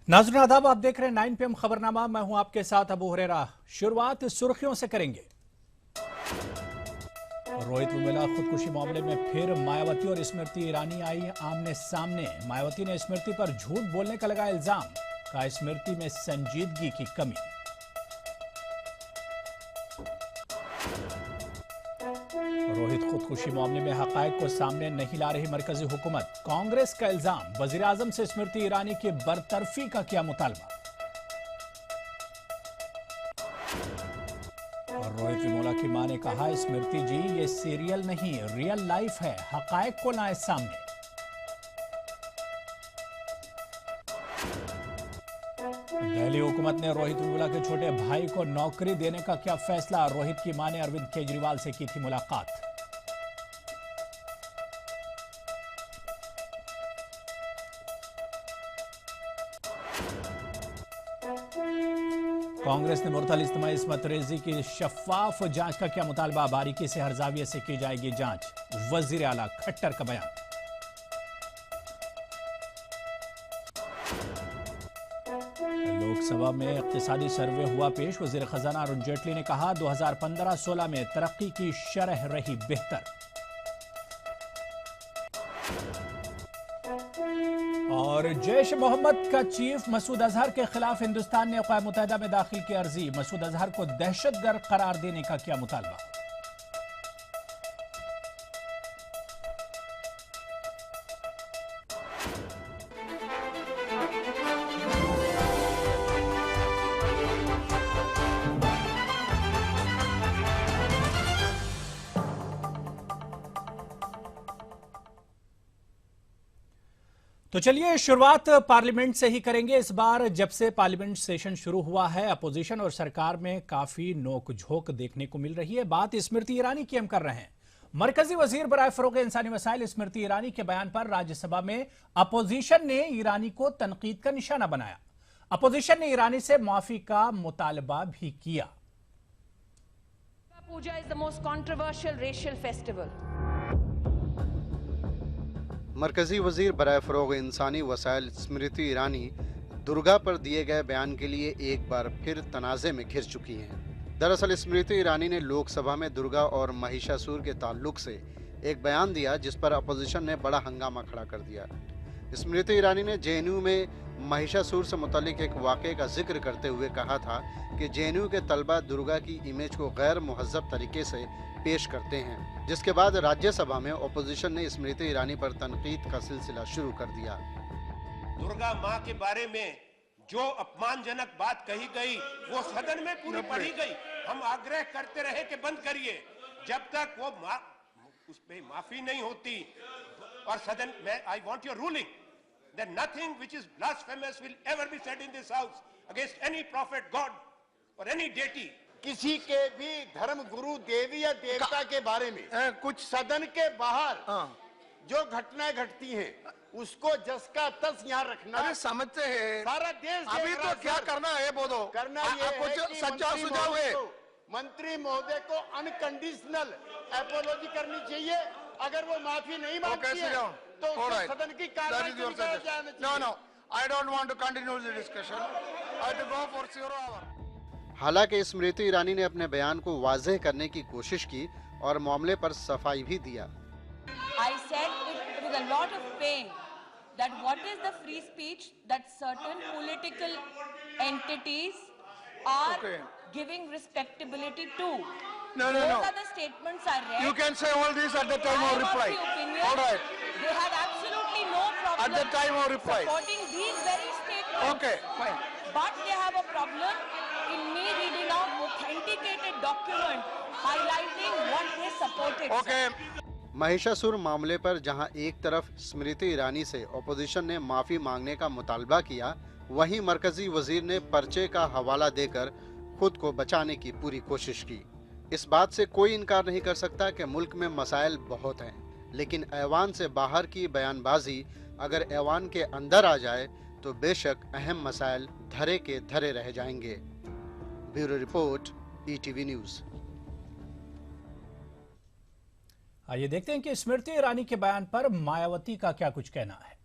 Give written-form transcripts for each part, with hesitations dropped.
नाज़रीन आदाब, आप देख रहे हैं 9 PM खबरनामा। मैं हूं आपके साथ अबू हुरैरा। शुरुआत सुर्खियों से करेंगे। रोहित वेमुला खुदकुशी मामले में फिर मायावती और स्मृति ईरानी आई आमने सामने। मायावती ने स्मृति पर झूठ बोलने का लगाया इल्जाम, कहा स्मृति में संजीदगी की कमी। रोहित खुदकुशी मामले में हकायक को सामने नहीं ला रही मरकजी हुकूमत, कांग्रेस का इल्जाम। वजीर आजम से स्मृति ईरानी की बरतरफी का किया मुतालबा। रोहित वेमुला की मां ने कहा, स्मृति जी ये सीरियल नहीं रियल लाइफ है, हकायक को लाए सामने। दिल्ली हुकूमत ने रोहित वेमुला के छोटे भाई को नौकरी देने का किया फैसला। रोहित की मां ने अरविंद केजरीवाल से की थी मुलाकात। कांग्रेस ने मुर्तल इज्तिमाई इस्मत रेजी की शफाफ जांच का किया मुतालबा। बारीकी से हर जाविये से की जाएगी जांच, वजीर आला खट्टर का बयान। लोकसभा में इक्तिसादी सर्वे हुआ पेश। वजीर खजाना अरुण जेटली ने कहा, 2015-16 में तरक्की की शरह रही बेहतर। और जैश मोहम्मद का चीफ मसूद अजहर के खिलाफ हिंदुस्तान ने अक़वाम मुत्तहिदा में दाखिल की अर्जी। मसूद अजहर को दहशतगर्द करार देने का किया मुतालबा। तो चलिए शुरुआत पार्लियामेंट से ही करेंगे। इस बार जब से पार्लियामेंट सेशन शुरू हुआ है, अपोजिशन और सरकार में काफी नोकझोंक देखने को मिल रही है। बात स्मृति ईरानी की हम कर रहे हैं। मरकजी वजीर बराए फरोग इंसानी वसाइल स्मृति ईरानी के बयान पर राज्यसभा में अपोजिशन ने ईरानी को तनकीद का निशाना बनाया। अपोजिशन ने ईरानी से माफी का मुतालबा भी किया। Puja is the most controversial racial festival. मरकजी वजीर बराए फरोग इंसानी वसाइल स्मृति ईरानी दुर्गा पर दिए गए बयान के लिए एक बार फिर तनाज़े में घिर चुकी हैं। दरअसल स्मृति ईरानी ने लोकसभा में दुर्गा और महिषासुर के ताल्लुक से एक बयान दिया, जिस पर अपोजिशन ने बड़ा हंगामा खड़ा कर दिया। स्मृति ईरानी ने जेएनयू में महिषासुर से मुतालिक एक वाक़े का जिक्र करते हुए कहा था कि जेएनयू के तलबा दुर्गा की इमेज को गैर मुहज़्ज़ब तरीके से पेश करते हैं, जिसके बाद राज्यसभा में ओपोजिशन ने स्मृति ईरानी पर तनकीद का सिलसिला शुरू कर दिया। दुर्गा माँ के बारे में जो अपमानजनक बात कही गई वो सदन में पूरी पढ़ी गई। हम आग्रह करते रहे कि बंद करिए, जब तक वो उस पे माफी नहीं होती। और सदन में I want your ruling that nothing which is blasphemous will ever be said in this house against any profit God और एनी डेटी। किसी के भी धर्म गुरु देवी या देवता के बारे में कुछ सदन के बाहर जो घटनाएं घटती हैं उसको जस का तस यहाँ रखना। अरे समझते हैं, सारा देश अभी तो क्या करना है बोलो। करना ये कुछ है कि सच्चा सुझाव है। मंत्री महोदय को अनकंडीशनल एपोलॉजी करनी चाहिए। अगर वो माफी नहीं मांगती है तो उसको सदन की कार्रवाई जाना चाहिए। No, I don't want to continue the discussion. I have to go for 0 hour. हालांकि स्मृति ईरानी ने अपने बयान को वाज़ेह करने की कोशिश की और मामले पर सफाई भी दिया। I said it with a lot of pain that what is the free speech that certain political entities are giving respectability to. No. Those are the statements I read. You can say all this at the time of reply. All right. They had absolutely no problem At the time of reply. supporting these very statements. Okay, fine. But they have a problem in me reading out authenticated document highlighting what they supported. Okay. Mahishasura मामले पर जहां एक तरफ स्मृति ईरानी से opposition ने माफी मांगने का मुतालबा किया, वहीं मरकजी वजीर ने पर्चे का हवाला देकर खुद को बचाने की पूरी कोशिश की। इस बात से कोई इनकार नहीं कर सकता कि मुल्क में मसाइल बहुत हैं, लेकिन ऐवान से बाहर की बयानबाजी अगर ऐवान के अंदर आ जाए तो बेशक अहम मसाइल धरे के धरे रह जाएंगे। Bureau report, ETV news. आइए देखते हैं कि स्मृति ईरानी के बयान पर मायावती का क्या कुछ कहना है।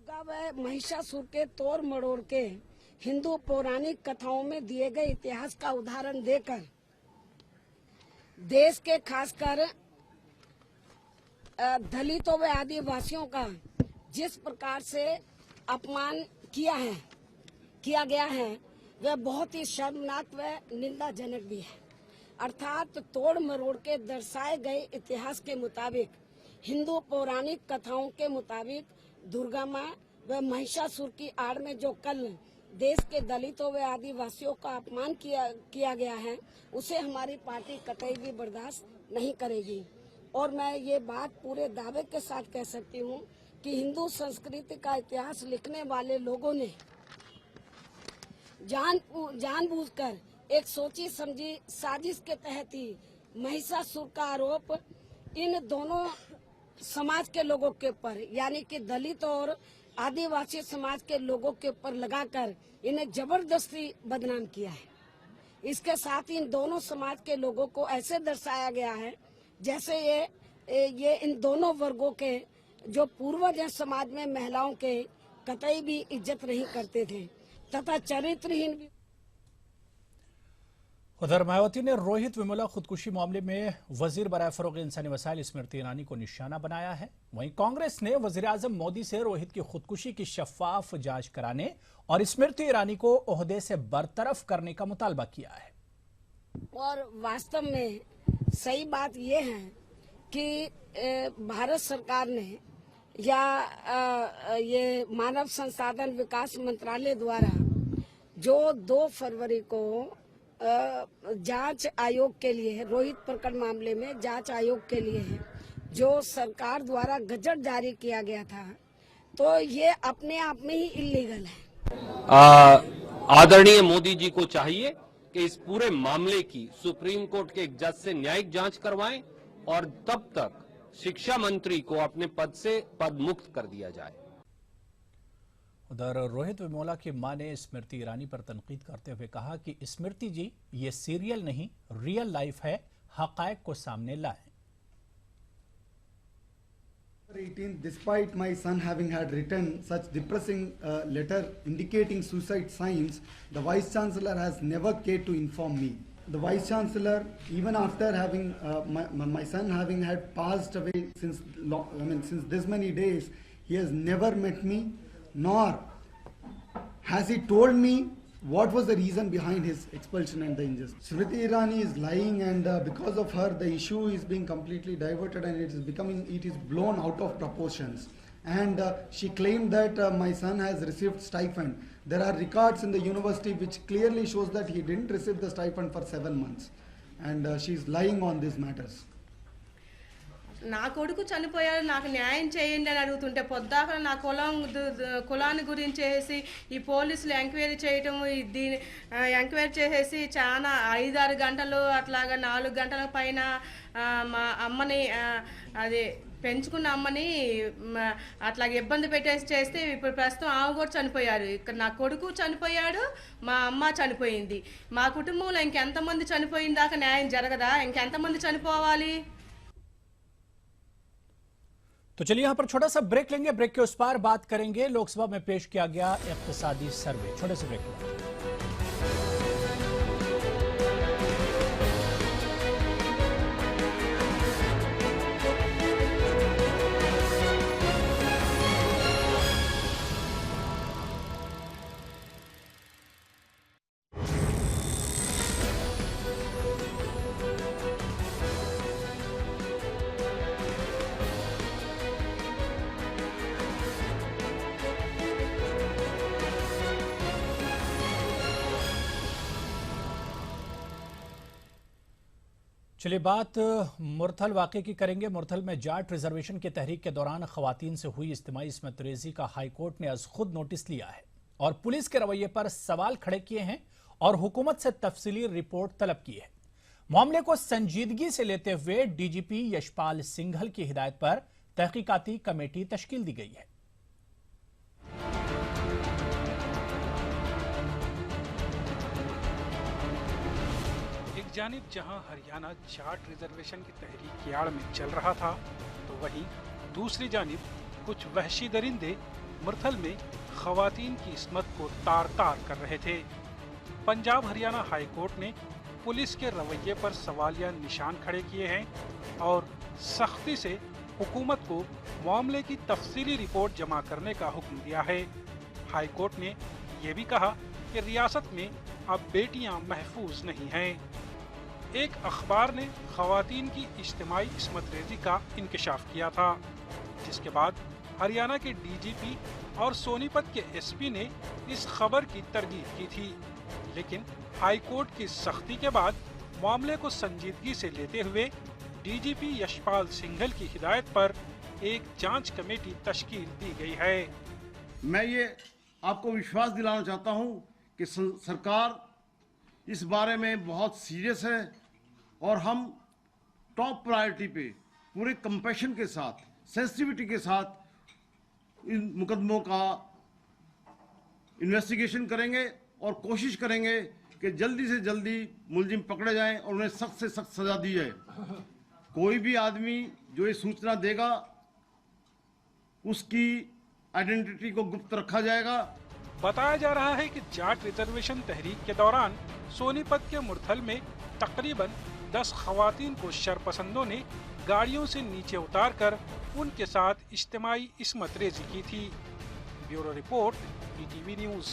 दुर्गा व महिषासुर के तोड़ मरोड़ के हिंदू पौराणिक कथाओं में दिए गए इतिहास का उदाहरण देकर देश के खासकर दलितों व आदिवासियों का जिस प्रकार से अपमान किया गया है वह बहुत ही शर्मनाक व निंदाजनक भी है। अर्थात तोड़ मरोड़ के दर्शाए गए इतिहास के मुताबिक हिंदू पौराणिक कथाओं के मुताबिक दुर्गा माँ व महिषासुर की आड़ में जो कल देश के दलितों व आदिवासियों का अपमान किया गया है उसे हमारी पार्टी कतई भी बर्दाश्त नहीं करेगी। और मैं ये बात पूरे दावे के साथ कह सकती हूँ कि हिंदू संस्कृति का इतिहास लिखने वाले लोगों ने जानबूझकर एक सोची समझी साजिश के तहत ही महिषासुर का आरोप इन दोनों समाज के लोगों के ऊपर यानी कि दलित और आदिवासी समाज के लोगों के ऊपर लगाकर इन्हें जबरदस्ती बदनाम किया है। इसके साथ ही इन दोनों समाज के लोगों को ऐसे दर्शाया गया है जैसे ये इन दोनों वर्गों के जो पूर्वज हैं समाज में महिलाओं के कतई भी इज्जत नहीं करते थे तथा चरित्रहीन भी। उधर मायावती ने रोहित वेमुला खुदकुशी मामले में वजीर बराए फरोग इंसानी वसाइल स्मृति ईरानी को निशाना बनाया है। वहीं कांग्रेस ने वजीर आजम मोदी से रोहित की खुदकुशी की शफाफ जांच कराने और स्मृति ईरानी को ओहदे से बरतरफ करने का मुतालबा किया है। और वास्तव में सही बात यह है कि भारत सरकार ने या ये मानव संसाधन विकास मंत्रालय द्वारा जो 2 फरवरी को जांच आयोग के लिए रोहित प्रकरण मामले में जांच आयोग के लिए जो सरकार द्वारा गजट जारी किया गया था तो ये अपने आप में ही इल्लीगल है। आदरणीय मोदी जी को चाहिए कि इस पूरे मामले की सुप्रीम कोर्ट के एक जज से न्यायिक जांच करवाएं और तब तक शिक्षा मंत्री को अपने पद से पद मुक्त कर दिया जाए। उधर रोहित वेमुला की मां ने स्मृति ईरानी पर तनकीद करते हुए कहा कि स्मृति जी ये सीरियल नहीं रियल लाइफ है, हकायक को सामने लाएं। 18, despite my son having had written such depressing letter indicating suicide signs, the Vice Chancellor has never cared to inform me. The Vice Chancellor, even after having my son having had passed away since since this many days, he has never met me, nor has he told me what was the reason behind his expulsion and the injustice. Smriti Irani is lying, and because of her, the issue is being completely diverted, and it is blown out of proportions. And she claimed that my son has received stipend. There are records in the university which clearly shows that he didn't receive the stipend for 7 months, and she is lying on these matters. నా కొడుకు చనిపోయాడు, నాకు న్యాయం చేయండి అని అడుగుతుంటే పొద్దాక నా కులాన్ని గురించేసి ఈ పోలీసులు ఎంక్వైరీ చేయటము, దీని ఎంక్వైరీ చేసేసి చాలా 5-6 గంటలు అట్లాగా 4 గంటల పైన మా అమ్మని అది పెంచుకున్న అమ్మని అట్లాగే ఇబ్బంది పెట్టేసి చేస్తే ఇప్పుడు ప్రస్తుతం ఆమె కూడా చనిపోయారు. ఇక్కడ నా కొడుకు చనిపోయాడు, మా అమ్మ చనిపోయింది. మా కుటుంబంలో ఇంకెంతమంది చనిపోయిన దాకా న్యాయం జరగదా? ఇంకెంతమంది చనిపోవాలి? तो चलिए यहां पर छोटा सा ब्रेक लेंगे। ब्रेक के उस पार बात करेंगे लोकसभा में पेश किया गया इक्तिसादी सर्वे। छोटे से ब्रेक के बाद चलिए बात मुरथल वाक़े की करेंगे। मुरथल में जाट रिजर्वेशन की तहरीक के दौरान खवातीन से हुई इज्तिमाई इस्मत रेजी का हाईकोर्ट ने आज खुद नोटिस लिया है और पुलिस के रवैये पर सवाल खड़े किए हैं और हुकूमत से तफसीली रिपोर्ट तलब की है। मामले को संजीदगी से लेते हुए डीजीपी यशपाल सिंघल की हिदायत पर तहकीकाती कमेटी तश्कील दी गई है। जानिब जहां हरियाणा जाट रिजर्वेशन की तहरीक की आड़ में चल रहा था, तो वहीं दूसरी जानिब कुछ वहशी दरिंदे मुरथल में खवातीन की इस्मत को तार तार कर रहे थे। पंजाब हरियाणा हाई कोर्ट ने पुलिस के रवैये पर सवालिया निशान खड़े किए हैं और सख्ती से हुकूमत को मामले की तफसीली रिपोर्ट जमा करने का हुक्म दिया है। हाई कोर्ट ने ये भी कहा कि रियासत में अब बेटियां महफूज नहीं हैं। एक अखबार ने खवातीन की इज्तिमाई इस्मत रेजी का इंकशाफ किया था, जिसके बाद हरियाणा के डीजीपी और सोनीपत के एसपी ने इस खबर की तरदीद की थी, लेकिन हाई कोर्ट की सख्ती के बाद मामले को संजीदगी से लेते हुए डीजीपी यशपाल सिंघल की हिदायत पर एक जांच कमेटी तश्कील दी गई है। मैं ये आपको विश्वास दिलाना चाहता हूं कि सरकार इस बारे में बहुत सीरियस है और हम टॉप प्रायोरिटी पे पूरे कंपैशन के साथ, सेंसिटिविटी के साथ इन मुकदमों का इन्वेस्टिगेशन करेंगे और कोशिश करेंगे कि जल्दी से जल्दी मुलजिम पकड़े जाएं और उन्हें सख्त से सख्त सजा दी जाए। कोई भी आदमी जो ये सूचना देगा उसकी आइडेंटिटी को गुप्त रखा जाएगा। बताया जा रहा है कि जाट रिजर्वेशन तहरीक के दौरान सोनीपत के मुरथल में तकरीबन 10 खवातीन को शरपसंदों ने गाड़ियों से नीचे उतारकर उनके साथ इज्तिमाई इस्मत रेजी की थी। Bureau report, ETV news.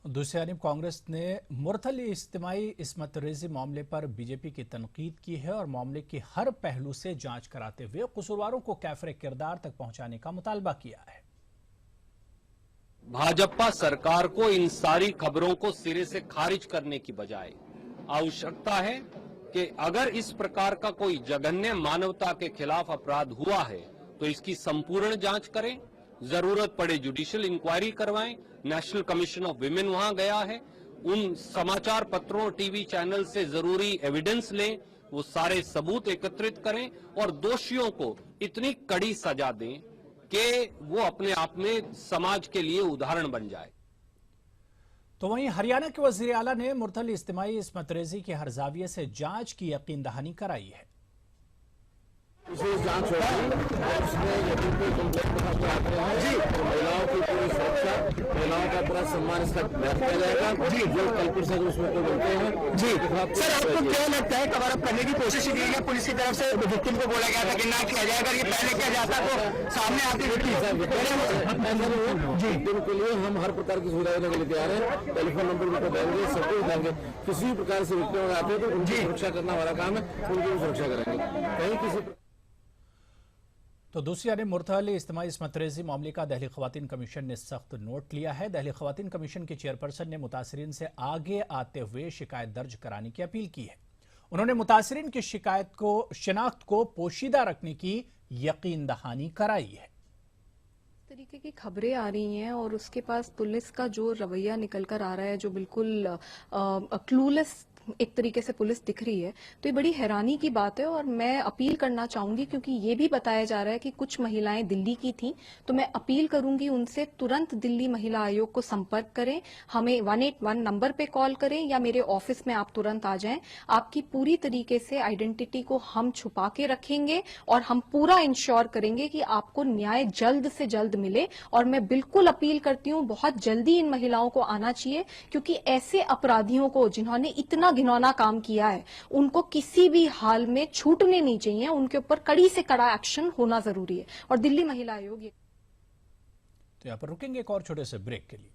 दूसरी जानब कांग्रेस ने मुरथल इज्तिमाई इस्मत रेजी मामले पर बीजेपी की तनकीद की है और मामले की हर पहलू से जांच कराते हुए कसूरवारों को कैफरे किरदार तक पहुंचाने का मुतालबा किया है। भाजपा सरकार को इन सारी खबरों को सिरे से खारिज करने की बजाय आवश्यकता है कि अगर इस प्रकार का कोई जघन्य मानवता के खिलाफ अपराध हुआ है तो इसकी संपूर्ण जांच करें, जरूरत पड़े जुडिशियल इंक्वायरी करवाएं। नेशनल कमीशन ऑफ विमेन वहां गया है, उन समाचार पत्रों, टीवी चैनल से जरूरी एविडेंस लें, वो सारे सबूत एकत्रित करें और दोषियों को इतनी कड़ी सजा दें कि वो अपने आप में समाज के लिए उदाहरण बन जाए। तो वहीं हरियाणा के वजीर आला ने मुरथल इज्तिमाई इस्मत रेजी की हर जाविये से जांच की यकीन दहानी कराई है। विशेष जांच होगी और उसमें यदि कोई कंप्लेंट आते हैं जी तो महिलाओं की पूरी सुरक्षा, महिलाओं का पूरा सम्मान इसका किया जाएगा जी। जो कल्पित है उसमें कोई बनते हैं जी। सर, आपको क्या लगता है कवर अप करने की कोशिश की गई पुलिस की तरफ से? विक्टिम को बोला गया था कि ना किया जाए, अगर ये पहले किया जाता तो सामने आती जी। विक्टिम के लिए हम हर प्रकार की सुविधा देने के लिए तैयार है। टेलीफोन नंबर उनको देंगे, सब कुछ देंगे। किसी भी प्रकार से विक्टिम आते हैं तो उनकी सुरक्षा करना हमारा काम है, उनकी भी सुरक्षा करेंगे। कहीं किसी तो दूसरी जानब मुरथल इज्तिमाई इस्मत रेजी मामले का दहली खवातीन कमीशन ने सख्त नोट लिया है। दहली खवातीन कमीशन के चेयरपर्सन ने मुतासरीन से आगे आते हुए शिकायत दर्ज कराने की अपील की है। उन्होंने मुतासरीन की शिनाख्त को पोशीदा रखने की यकीन दहानी कराई है। इस तरीके की खबरें आ रही हैं और उसके पास पुलिस का जो रवैया निकल कर आ रहा है, जो बिल्कुल क्लूलेस एक तरीके से पुलिस दिख रही है, तो ये बड़ी हैरानी की बात है। और मैं अपील करना चाहूंगी, क्योंकि ये भी बताया जा रहा है कि कुछ महिलाएं दिल्ली की थीं, तो मैं अपील करूंगी उनसे तुरंत दिल्ली महिला आयोग को संपर्क करें, हमें 181 नंबर पे कॉल करें या मेरे ऑफिस में आप तुरंत आ जाएं। आपकी पूरी तरीके से आइडेंटिटी को हम छुपा के रखेंगे और हम पूरा इंश्योर करेंगे कि आपको न्याय जल्द से जल्द मिले। और मैं बिल्कुल अपील करती हूँ, बहुत जल्दी इन महिलाओं को आना चाहिए, क्योंकि ऐसे अपराधियों को जिन्होंने इतना घिनौना काम किया है उनको किसी भी हाल में छूटने नहीं चाहिए, उनके ऊपर कड़ी से कड़ा एक्शन होना जरूरी है। और दिल्ली महिला आयोग तो यहाँ पर रुकेंगे एक और छोटे से ब्रेक के लिए।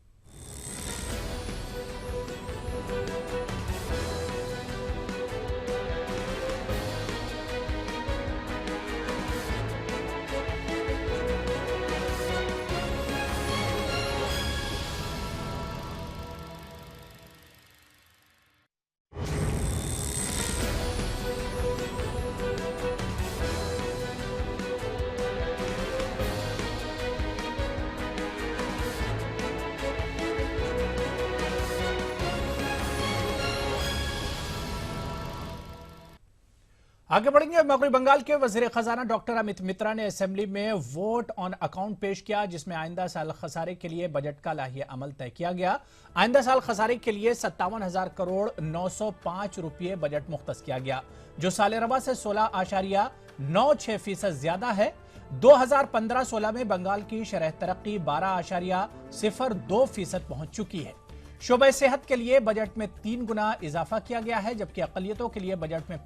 आगे बढ़ेंगे। मगरबी बंगाल के वजीर खजाना डॉक्टर अमित मित्रा ने असेंबली में वोट ऑन अकाउंट पेश किया, जिसमें आइंदा साल खसारे के लिए बजट का लाहिया अमल तय किया गया। आइंदा साल खसारे के लिए 57,000 करोड़ 905 रुपये बजट मुख्तस किया गया, जो साल रवा से 16.96% ज्यादा है। 2015-16 में बंगाल की शरह तरक्की 12.02% पहुंच चुकी है। शोबे सेहत के लिए बजट में 3 गुना इजाफा किया गया है, जबकि अकलियतों के लिए बजट में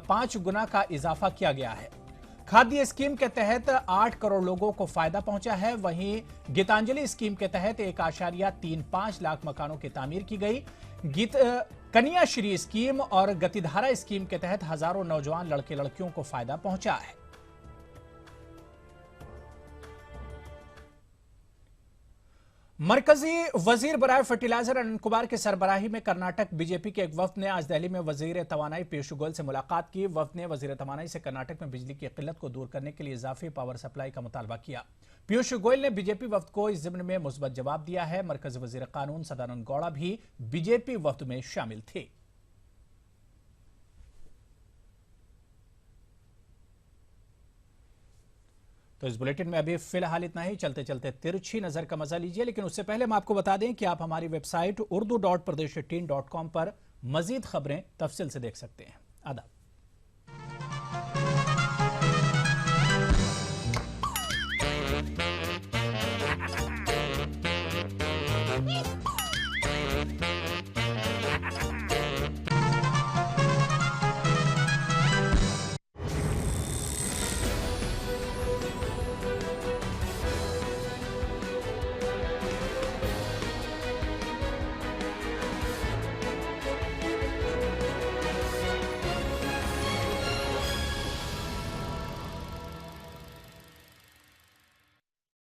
5 गुना का इजाफा किया गया है। खाद्य स्कीम के तहत 8 करोड़ लोगों को फायदा पहुंचा है। वहीं गीतांजलि स्कीम के तहत 1.35 लाख मकानों की तामीर की गई। कन्या श्री स्कीम और गतिधारा स्कीम के तहत हजारों नौजवान लड़के लड़कियों को फायदा पहुंचा है। मरकजी वजीर बराए फर्टिलाइजर अनंत कुमार की सरबराही में कर्नाटक बीजेपी के एक वफ्द ने आज दिल्ली में वजीर तवानाई पीयूष गोयल से मुलाकात की। वफ्द ने वजीर तवानाई से कर्नाटक में बिजली की किल्लत को दूर करने के लिए इजाफी पावर सप्लाई का मुतालबा किया। पीयूष गोयल ने बीजेपी वफ्द को इस जिम्न में मुस्बत जवाब दिया है। मरकजी वजीर कानून सदानंद गौड़ा भी बीजेपी वफ्द में शामिल थे। तो इस बुलेटिन में अभी फिलहाल इतना ही। चलते चलते तिरछी नजर का मजा लीजिए, लेकिन उससे पहले हम आपको बता दें कि आप हमारी वेबसाइट urdu.pradesh18.com पर मजीद खबरें तफसील से देख सकते हैं। आदाब।